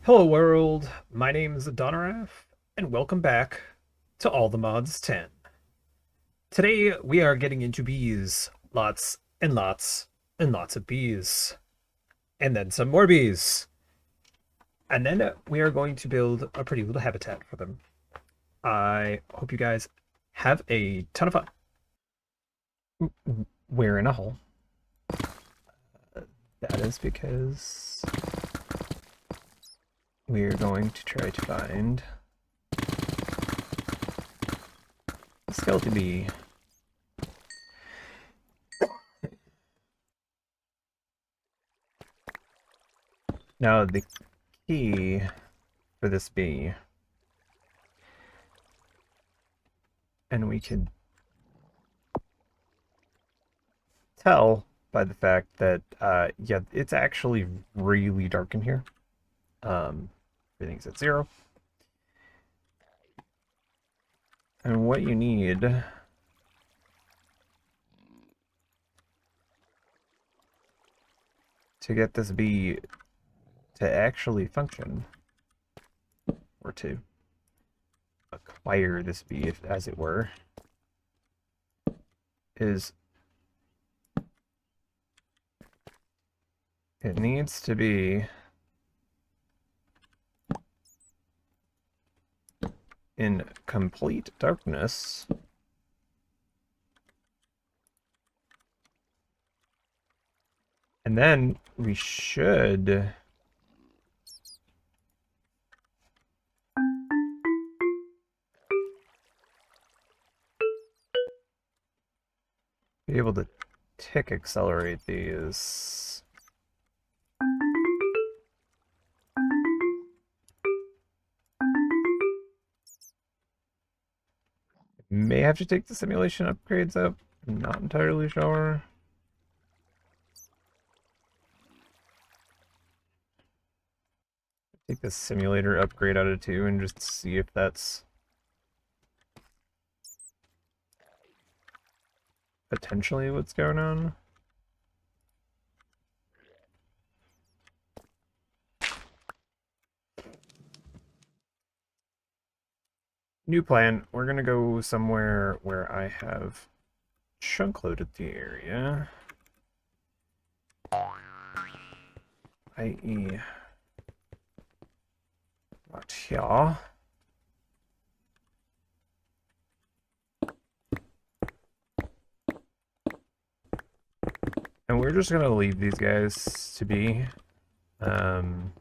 Hello world, my name is Donoraffe, and welcome back to All the Mods 10. Today we are getting into bees. Lots and lots and lots of bees. And then some more bees. And then we are going to build a pretty little habitat for them. I hope you guys have a ton of fun. We're in a hole. That is because we're going to try to find a Seletal Bee. Now the key for this bee, and we can tell by the fact that yeah, it's actually really dark in here. Everything's at 0. And what you need to get this bee to actually function, or to acquire this bee, as it were, is it needs to be in complete darkness. And then we should be able to tick accelerate these. May have to take the simulation upgrades up. I'm not entirely sure. Take the simulator upgrade out of 2 and just see if that's potentially what's going on. New plan. We're gonna go somewhere where I have chunk loaded the area. I.e. right here. And we're just gonna leave these guys to be. And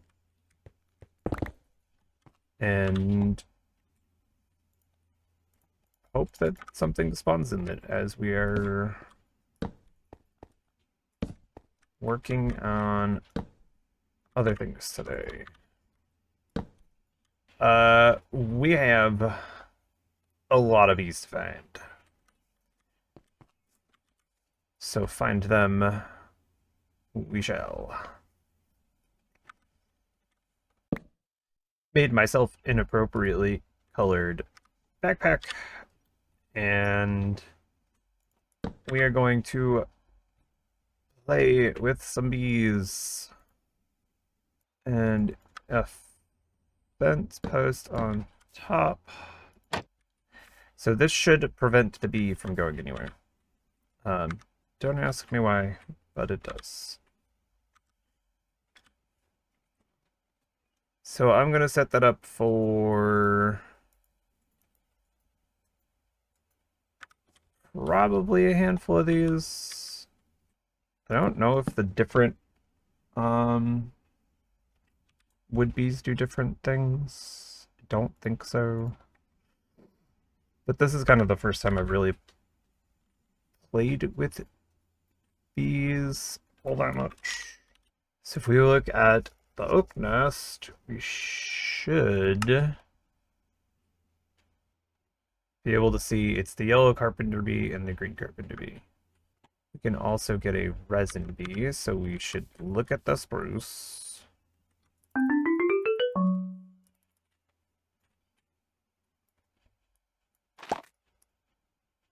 hope that something spawns in it as we are working on other things today. We have a lot of bees to find. So find them we shall. Made myself inappropriately colored backpack, and we are going to play with some bees. And a fence post on top. So this should prevent the bee from going anywhere. Don't ask me why, but it does. So I'm gonna set that up for probably a handful of these. I don't know if the different wood bees do different things. I don't think so. But this is kind of the first time I've really played with bees all that much. So if we look at the oak nest, we should be able to see it's the yellow carpenter bee and the green carpenter bee. We can also get a resin bee, so we should look at the spruce.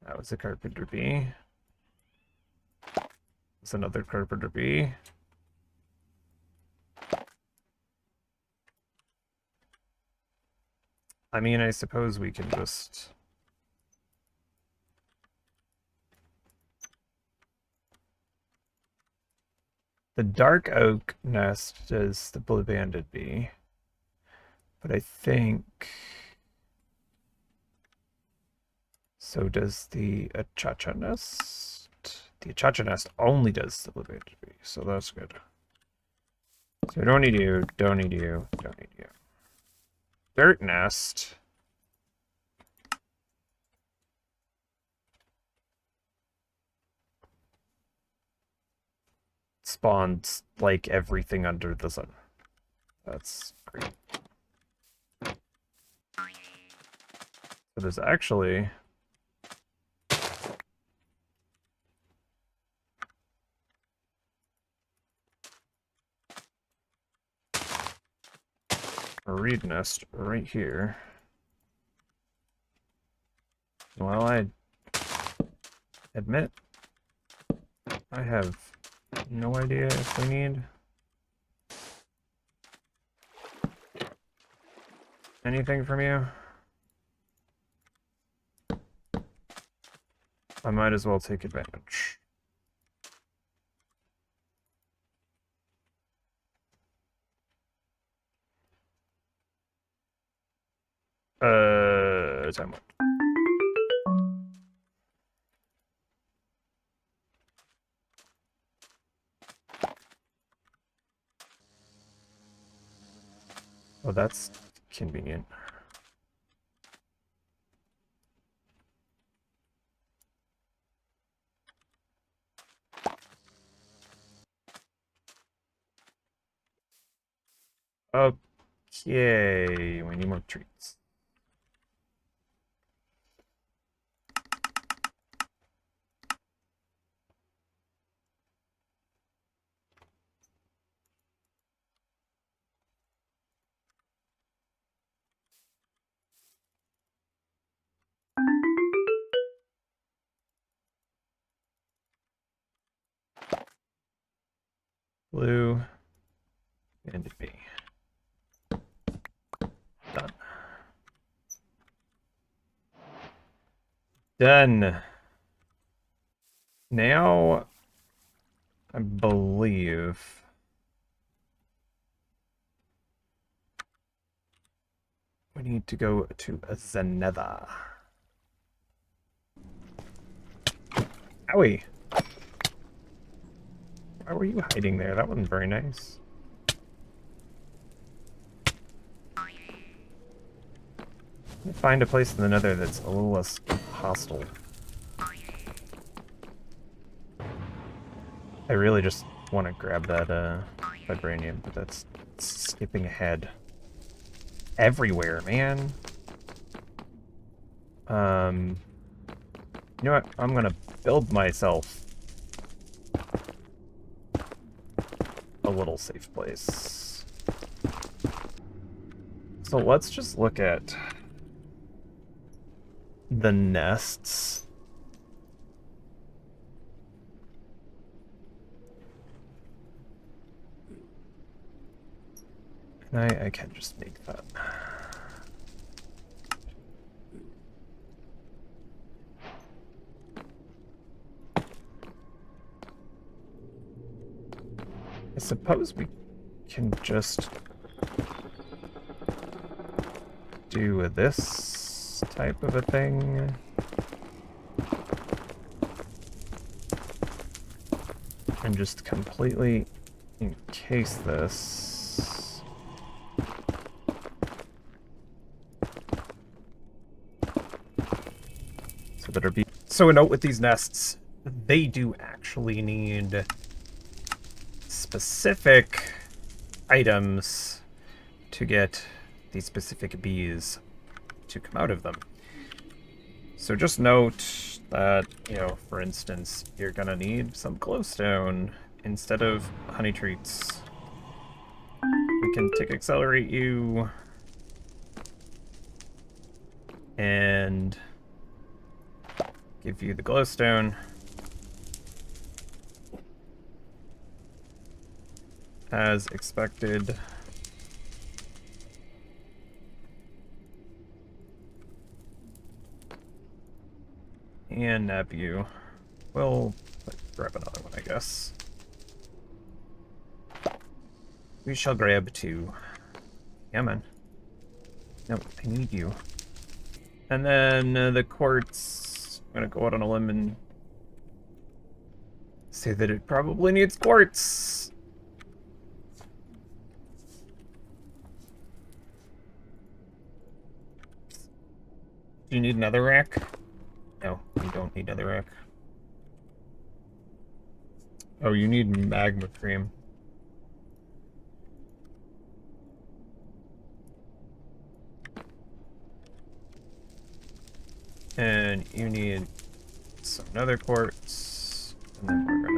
That was a carpenter bee. It's another carpenter bee. I mean, I suppose we can just... The dark oak nest does the blue-banded bee. But I think... So does the Achacha nest. The Achacha nest only does the blue-banded bee, so that's good. So don't need you, don't need you, don't need you. Dirt nest. Spawns like everything under the sun. That's great. So there's actually... a reed nest right here. Well, I admit I have no idea if we need anything from you. I might as well take advantage. Timewand. Oh, that's convenient. Okay, we need more treats. Blue and B. Done. Done. Now, I believe we need to go to the Nether. Owie! Why were you hiding there? That wasn't very nice. Find a place in the Nether that's a little less hostile. I really just want to grab that vibranium, but that's skipping ahead. Everywhere, man. You know what? I'm gonna build myself a little safe place. So let's just look at the nests. And I can just make that. I suppose we can just do this type of a thing. And just completely encase this. So that our bees. So a note with these nests, they do actually need specific items to get these specific bees to come out of them. So just note that, you know, for instance, you're gonna need some glowstone instead of honey treats. We can tick accelerate you and give you the glowstone. As expected. and nab you. We'll grab another one, I guess. We shall grab 2. Yeah, man. No, I need you. And then the quartz, I'm gonna go out on a limb and say that it probably needs quartz. Do you need another rack? No, you don't need another rack. Oh, you need magma cream. And you need some nether quartz. And then we're gonna...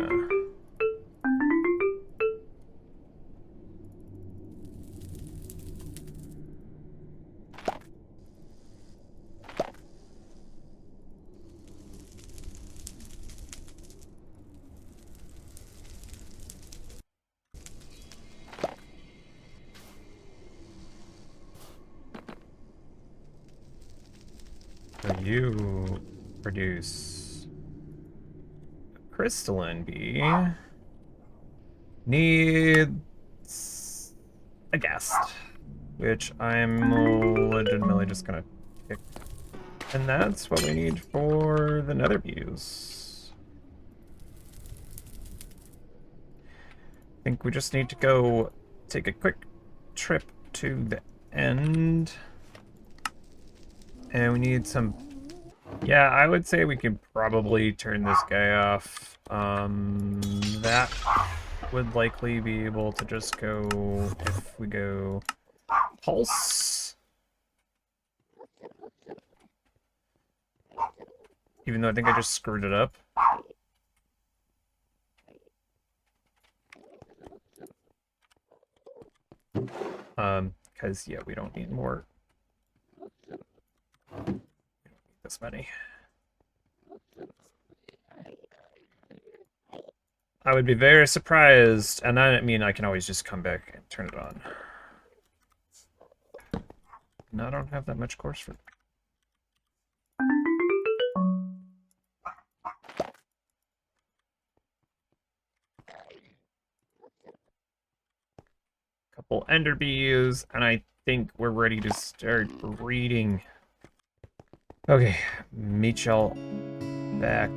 So you produce a crystalline bee. Needs a guest, which I'm legitimately just gonna pick. And that's what we need for the Nether Bees. I think we just need to go take a quick trip to the end. And we need some... Yeah, I would say we could probably turn this guy off. That would likely be able to just go... If we go... Pulse. Even though I think I just screwed it up. Because, yeah, we don't need more. This many. I would be very surprised, and I mean I can always just come back and turn it on. And I don't have that much course for... Couple ender bees, and I think we're ready to start breeding. Okay, meet y'all back.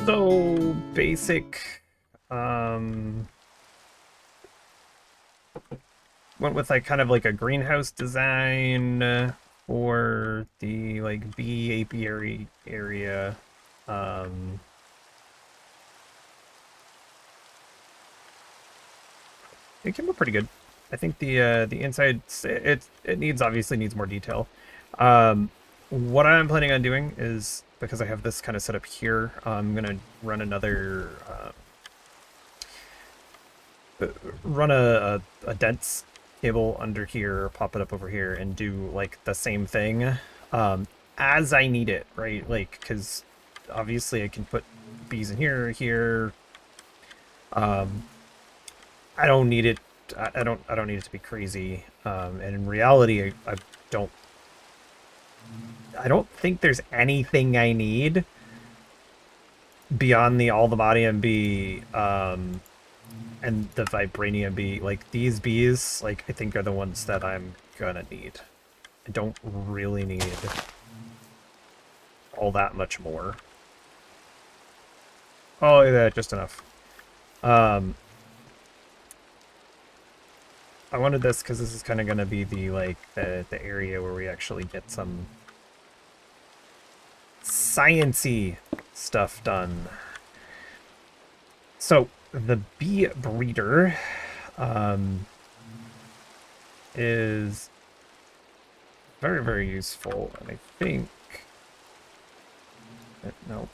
So basic. Went with like kind of like a greenhouse design for the like bee apiary area. It came out pretty good. I think the inside it obviously needs more detail. What I'm planning on doing is, because I have this kind of set up here, I'm gonna run another run a dense cable under here, pop it up over here, and do like the same thing as I need it, right? Like, because obviously I can put bees in here. I don't need it. I don't need it to be crazy. And in reality, I don't think there's anything I need beyond the Allthemodium Bee and the Vibranium Bee. Like, these bees, like, I think are the ones that I'm gonna need. I don't really need all that much more. Oh, yeah, just enough. I wanted this because this is kind of going to be the, like, the area where we actually get some science-y stuff done. So, the bee breeder is very, very useful, and I think... No.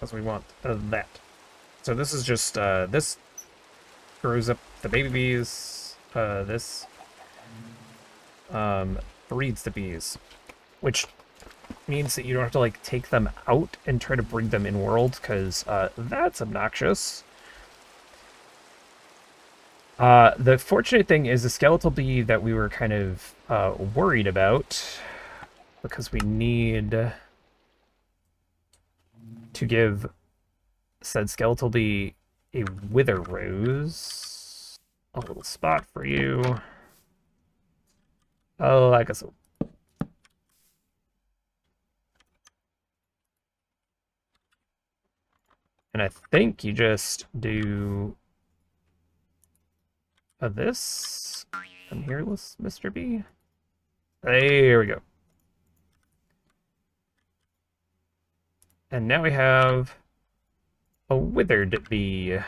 Because we want that. So this is just, this grows up the baby bees. This breeds the bees, which means that you don't have to like take them out and try to breed them in world, because that's obnoxious. The fortunate thing is the skeletal bee that we were kind of worried about, because we need to give said skeletal bee a wither rose. A little spot for you. Oh, I guess so. And I think you just do this. Come here, Mr. B. There we go. And now we have a withered bee.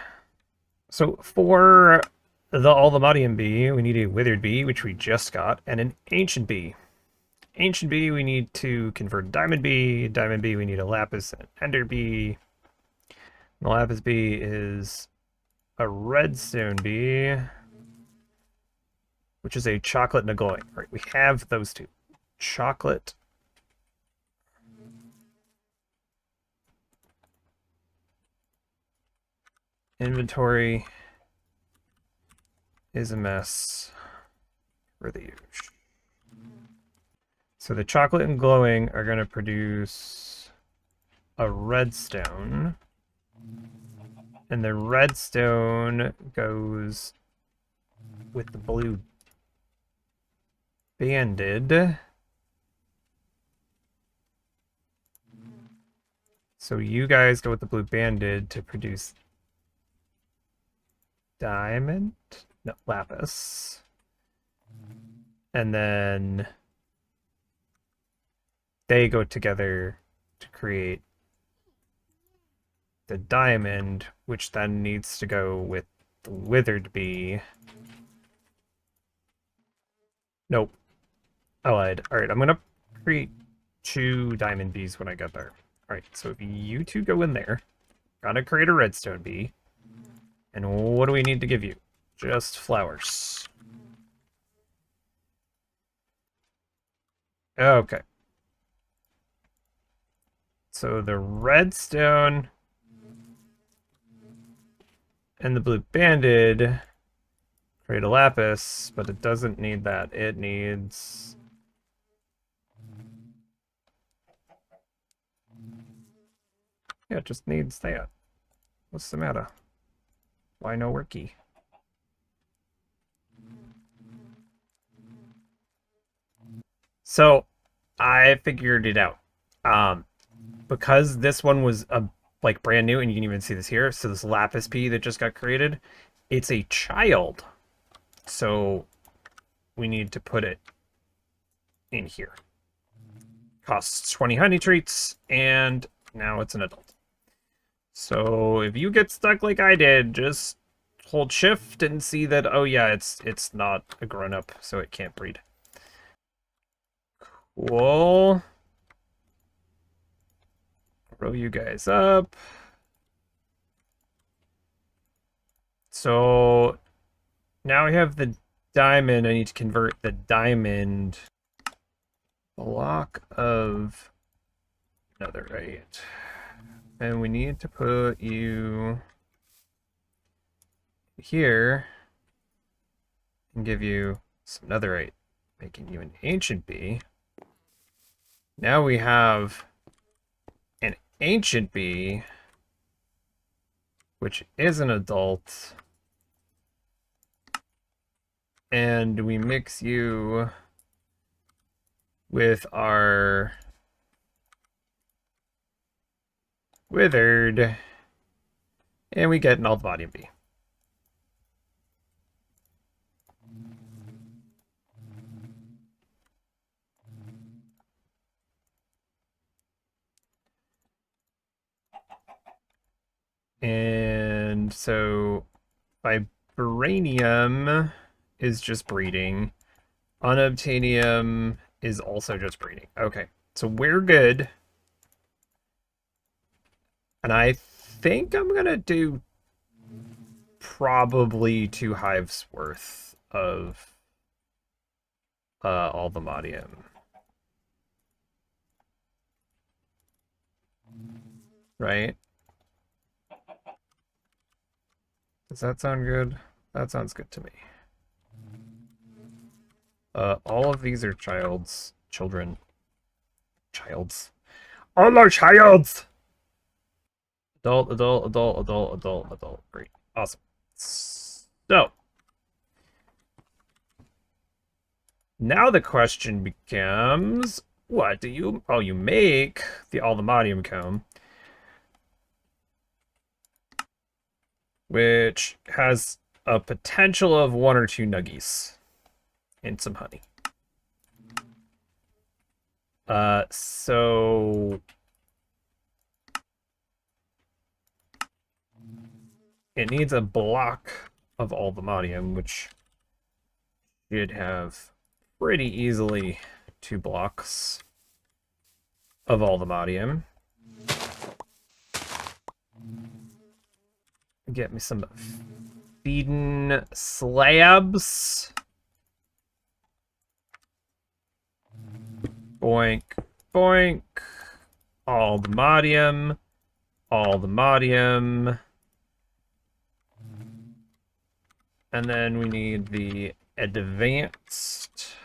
So for the Allthemodium Bee, we need a withered bee, which we just got, and an ancient bee. Ancient bee, we need to convert diamond bee. Diamond bee, we need a lapis and ender bee. The lapis bee is a redstone bee, which is a chocolate and a glowing. Right, we have those two. Chocolate. Inventory is a mess for the huge. So the chocolate and glowing are going to produce a redstone. And the redstone goes with the blue banded. So you guys go with the blue banded to produce diamond? No, lapis. And then they go together to create the diamond, which then needs to go with the withered bee. Nope. I lied. Alright, I'm gonna create 2 diamond bees when I get there. Alright, so if you two go in there, gotta create a redstone bee. And what do we need to give you? Just flowers. Okay. So the redstone and the blue banded create a lapis, but it doesn't need that. It needs... Yeah, it just needs that. What's the matter? Why no worky? So, I figured it out. Because this one was like brand new, and you can even see this here. So this lapis bee that just got created, it's a child. So we need to put it in here. Costs 20 honey treats, and now it's an adult. So if you get stuck like I did, just hold shift and see that, oh yeah, it's not a grown-up, so it can't breed. Cool. Row you guys up. So now we have the diamond. I need to convert the diamond block of netherite. And we need to put you here and give you some netherite, making you an ancient bee. Now we have an ancient bee, which is an adult. And we mix you with our Withered. And we get an Allthemodium Bee. And so Vibranium is just breeding. Unobtainium is also just breeding. Okay, so we're good. And I think I'm gonna do probably 2 hives worth of Allthemodium. Right? Does that sound good? That sounds good to me. All of these are children. Childs. All are childs! Adult. Great. Awesome. So, now the question becomes, what do you... Oh, you make the Allthemodium comb, which has a potential of 1 or 2 nuggies and some honey. So it needs a block of Allthemodium, which should have pretty easily 2 blocks of Allthemodium. Get me some feeding slabs. Boink, boink. Allthemodium. And then we need the advanced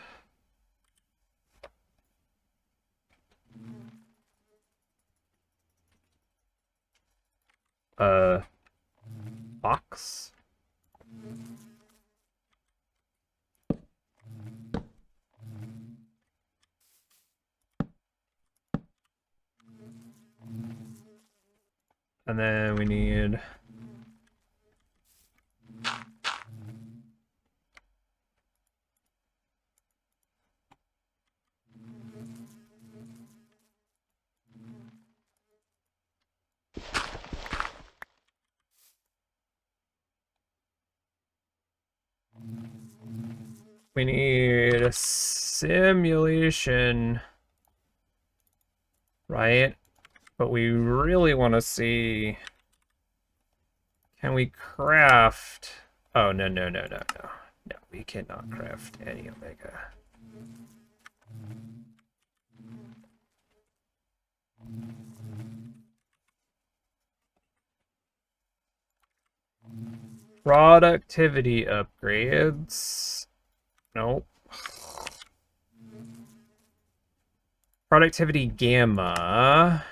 box. And then we need a simulation, right? But we really want to see, can we craft? Oh, no. No, we cannot craft any omega. Productivity upgrades. Nope. Productivity gamma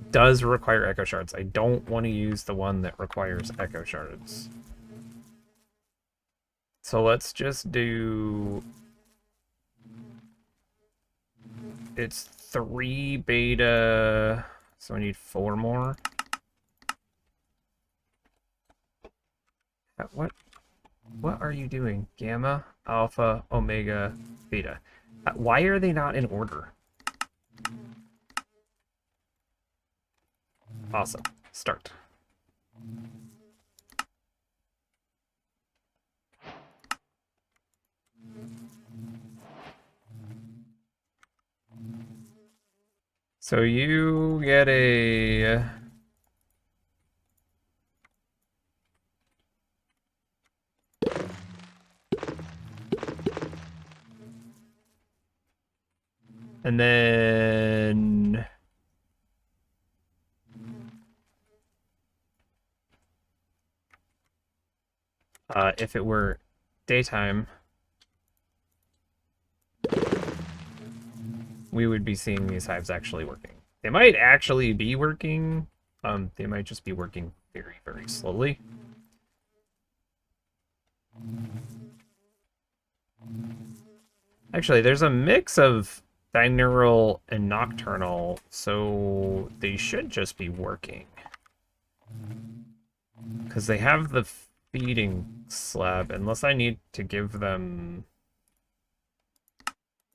does require echo shards. I don't want to use the one that requires echo shards. So let's just do... It's 3 beta, so I need 4 more. What are you doing? Gamma, alpha, omega, beta. Why are they not in order? Awesome. Start. So you get a... And then... if it were daytime, we would be seeing these hives actually working. They might actually be working. They might just be working very, very slowly. Actually, there's a mix of Diurnal and nocturnal, so they should just be working. Because they have the feeding slab, unless I need to give them...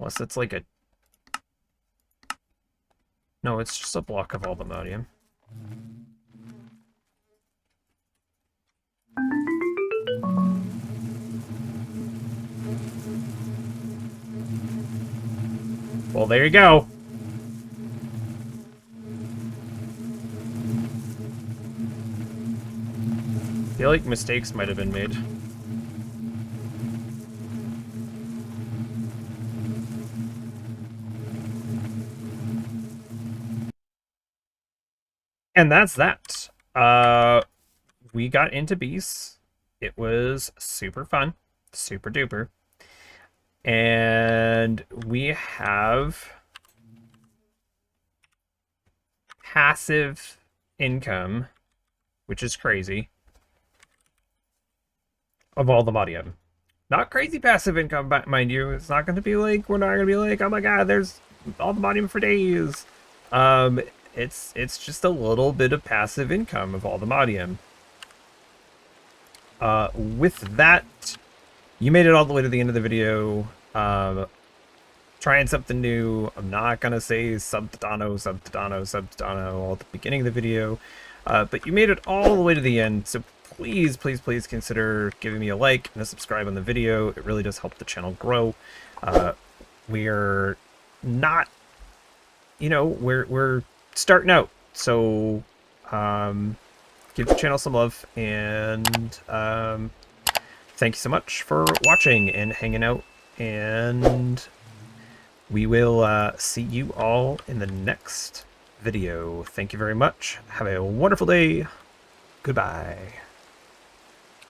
Unless it's like a... No, it's just a block of Allthemodium. Well, there you go. I feel like mistakes might have been made. And that's that. We got into bees. It was super fun. Super duper. And we have passive income, which is crazy, of Allthemodium. Not crazy passive income, mind you. It's not going to be like, we're not going to be like, oh my god, there's Allthemodium for days. It's just a little bit of passive income of Allthemodium. With that, you made it all the way to the end of the video. Trying something new. I'm not gonna say subtitano all at the beginning of the video, but you made it all the way to the end, so please consider giving me a like and a subscribe on the video. It really does help the channel grow. We're not, you know, we're starting out, so give the channel some love, and thank you so much for watching and hanging out, and we will see you all in the next video. Thank you very much. Have a wonderful day. Goodbye.